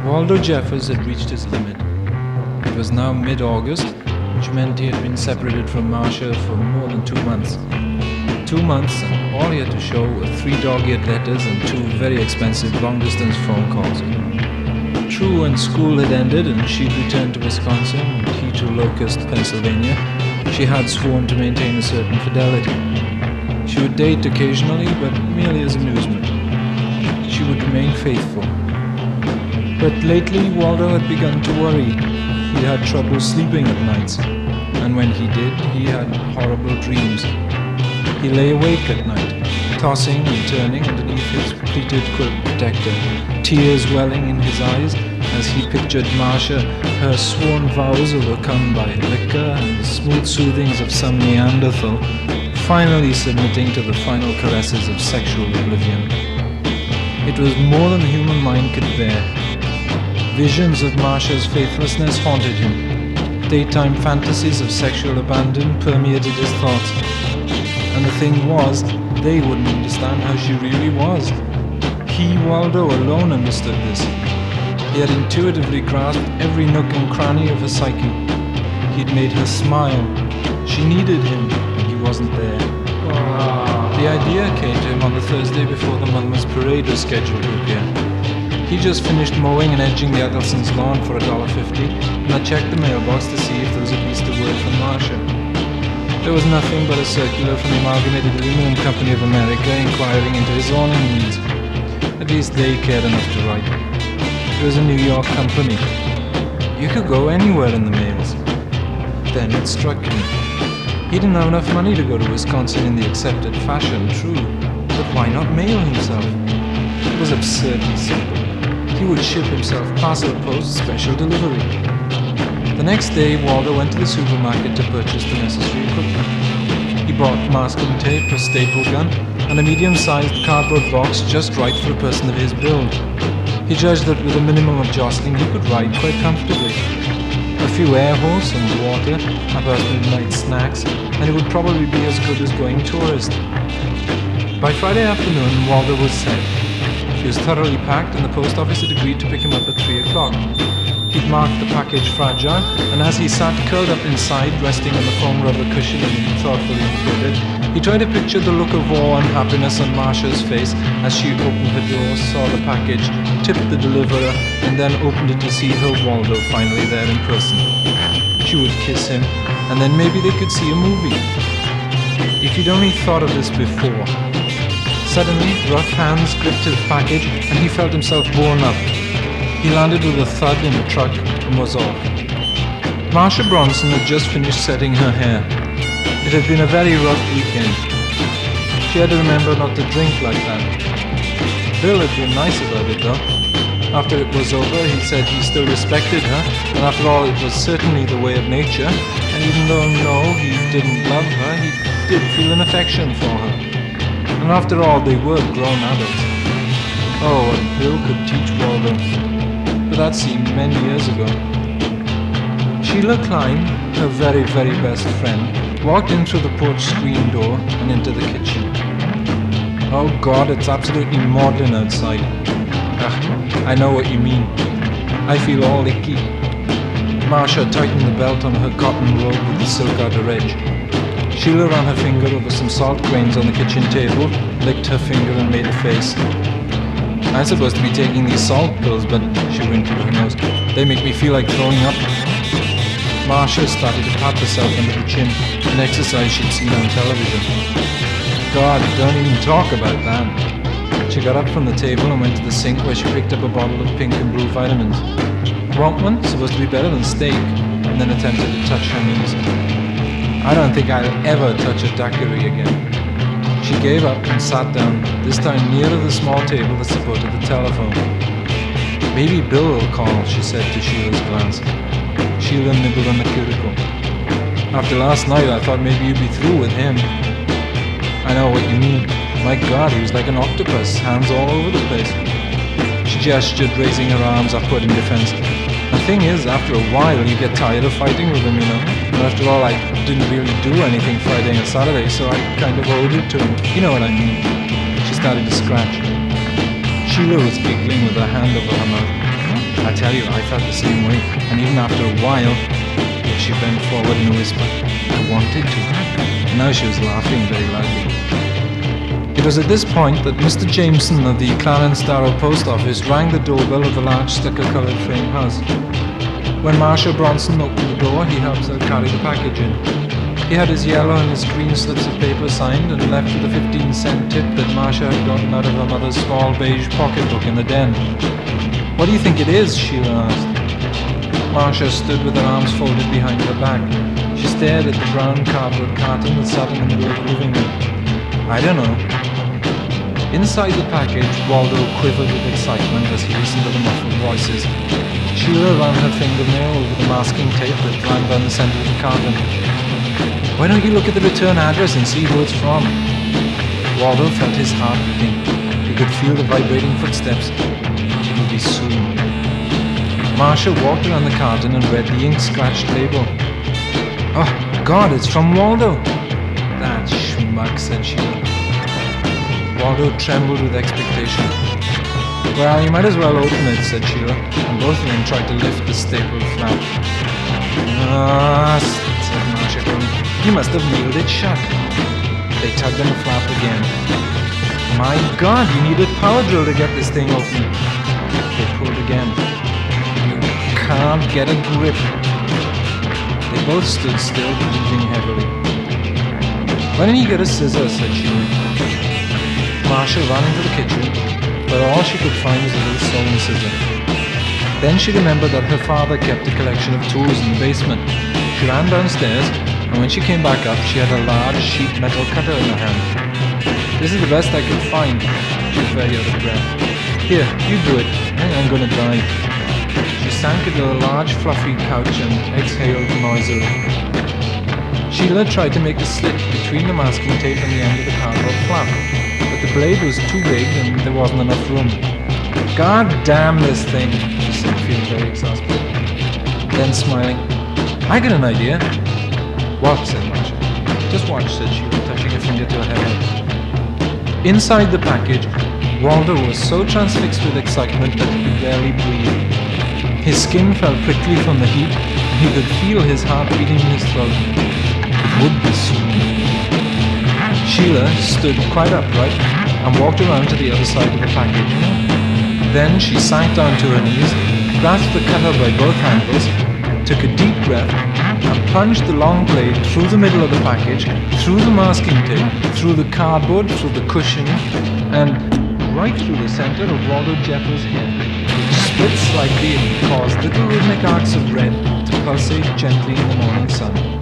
Waldo Jeffers had reached his limit. It was now mid-August, which meant he had been separated from Marcia for more than 2 months. 2 months, and all he had to show were 3 dog-eared letters and 2 very expensive long-distance phone calls. True, when school had ended and she'd returned to Wisconsin and he to Locust, Pennsylvania, she had sworn to maintain a certain fidelity. She would date occasionally, but merely as amusement. She would remain faithful. But lately, Waldo had begun to worry. He had trouble sleeping at nights, and when he did, he had horrible dreams. He lay awake at night, tossing and turning underneath his pleated quilt protector, tears welling in his eyes as he pictured Marcia, her sworn vows overcome by liquor and the smooth soothings of some Neanderthal, finally submitting to the final caresses of sexual oblivion. It was more than the human mind could bear. Visions of Marcia's faithlessness haunted him. Daytime fantasies of sexual abandon permeated his thoughts. And the thing was, they wouldn't understand how she really was. He, Waldo, alone understood this. He had intuitively grasped every nook and cranny of her psyche. He'd made her smile. She needed him, and he wasn't there. The idea came to him on the Thursday before the Monmouth Parade was scheduled to appear. He just finished mowing and edging the Eggleston's lawn for $1.50, and I checked the mailbox to see if there was at least a word from Marcia. There was nothing but a circular from the Amalgamated Aluminum Company of America inquiring into his awning needs. At least they cared enough to write. It was a New York company. You could go anywhere in the mails. Then it struck him. He didn't have enough money to go to Wisconsin in the accepted fashion, true, but why not mail himself? It was absurdly simple. He would ship himself parcel post special delivery. The next day, Waldo went to the supermarket to purchase the necessary equipment. He bought masking tape, a staple gun, and a medium-sized cardboard box just right for a person of his build. He judged that with a minimum of jostling, he could ride quite comfortably. A few air holes, some water, about midnight snacks, and it would probably be as good as going tourist. By Friday afternoon, Waldo was set. He was thoroughly packed, and the post office had agreed to pick him up at 3 o'clock. He'd marked the package fragile, and as he sat curled up inside, resting on the foam rubber cushion and thoughtfully included, he tried to picture the look of awe and happiness on Marcia's face as she opened her door, saw the package, tipped the deliverer, and then opened it to see her Waldo finally there in person. She would kiss him, and then maybe they could see a movie. If he'd only thought of this before. Suddenly, rough hands gripped his package, and he felt himself borne up. He landed with a thud in the truck and was off. Marcia Bronson had just finished setting her hair. It had been a very rough weekend. She had to remember not to drink like that. Bill had been nice about it though. After it was over, he said he still respected her, and after all, it was certainly the way of nature, and even though no, he didn't love her, he did feel an affection for her. And after all, they were grown adults. Oh, what Bill could teach Waldo. But that seemed many years ago. Sheila Klein, her very, very best friend, walked in through the porch screen door and into the kitchen. Oh God, it's absolutely maudlin outside. I know what you mean. I feel all icky. Marcia tightened the belt on her cotton robe with the silk outer edge. Sheila ran her finger over some salt grains on the kitchen table, licked her finger and made a face. I'm supposed to be taking these salt pills, but she wrinkled her nose. They make me feel like throwing up. Marcia started to pat herself under the chin, an exercise she'd seen on television. God, don't even talk about that. She got up from the table and went to the sink where she picked up a bottle of pink and blue vitamins. Want one? Supposed to be better than steak. And then attempted to touch her knees. I don't think I'll ever touch a daiquiri again. She gave up and sat down, this time nearer the small table that supported the telephone. Maybe Bill will call, she said to Sheila's glance. Sheila nibbled on the cuticle. After last night, I thought maybe you'd be through with him. I know what you mean. My God, he was like an octopus, hands all over the place. She gestured, raising her arms upward in defense. The thing is, after a while, you get tired of fighting with him, you know. But after all, I didn't really do anything Friday and Saturday, so I kind of owed it to him. You know what I mean. She started to scratch. Sheila was giggling with her hand over her mouth. I tell you, I felt the same way, and even after a while, she bent forward in a whisper, I wanted to. And now she was laughing very loudly. It was at this point that Mr. Jameson of the Clarence Darrow post office rang the doorbell of the large stucco-coloured frame house. When Marcia Bronson opened the door, he helped her carry the package in. He had his yellow and his green slips of paper signed and left with a 15-cent tip that Marcia had gotten out of her mother's small beige pocketbook in the den. What do you think it is? Sheila asked. Marcia stood with her arms folded behind her back. She stared at the brown cardboard carton that sat in the middle of the living room. I don't know. Inside the package, Waldo quivered with excitement as he listened to the muffled voices. Sheila ran her fingernail over the masking tape that ran down the center of the carton. Why don't you look at the return address and see who it's from? Waldo felt his heart beating. He could feel the vibrating footsteps. It would be soon. Marcia walked around the carton and read the ink-scratched label. Oh, God, it's from Waldo! That schmuck, said Sheila. Waldo trembled with expectation. Well, you might as well open it, said Sheila, and both of them tried to lift the stapled flap. Ah, said Marcia, you must have nailed it shut. They tugged on the flap again. My God, you need a power drill to get this thing open. They pulled again. You can't get a grip. They both stood still, breathing heavily. Why don't you get a scissor, said Sheila. Marcia ran into the kitchen, but all she could find was a little sewing scissor. Then she remembered that her father kept a collection of tools in the basement. She ran downstairs, and when she came back up, she had a large sheet metal cutter in her hand. This is the best I could find. She was very out of breath. Here, you do it. I'm gonna die. She sank into a large fluffy couch and exhaled noisily. Sheila tried to make a slit between the masking tape and the end of the cardboard flap, but the blade was too big and there wasn't enough room. God damn this thing, she said, feeling very exasperated. Then smiling, I got an idea. What? Said Marcia. Just watch, said Sheila, touching a finger to her head. Inside the package, Waldo was so transfixed with excitement that he could barely breathe. His skin felt prickly from the heat, and he could feel his heart beating in his throat. It would be soon. Sheila stood quite upright and walked around to the other side of the package. Then she sank down to her knees, grasped the cutter by both handles, took a deep breath, and plunged the long blade through the middle of the package, through the masking tape, through the cardboard, through the cushion, and right through the center of Waldo Jeffers' head, which split slightly and caused little rhythmic arcs of red to pulsate gently in the morning sun.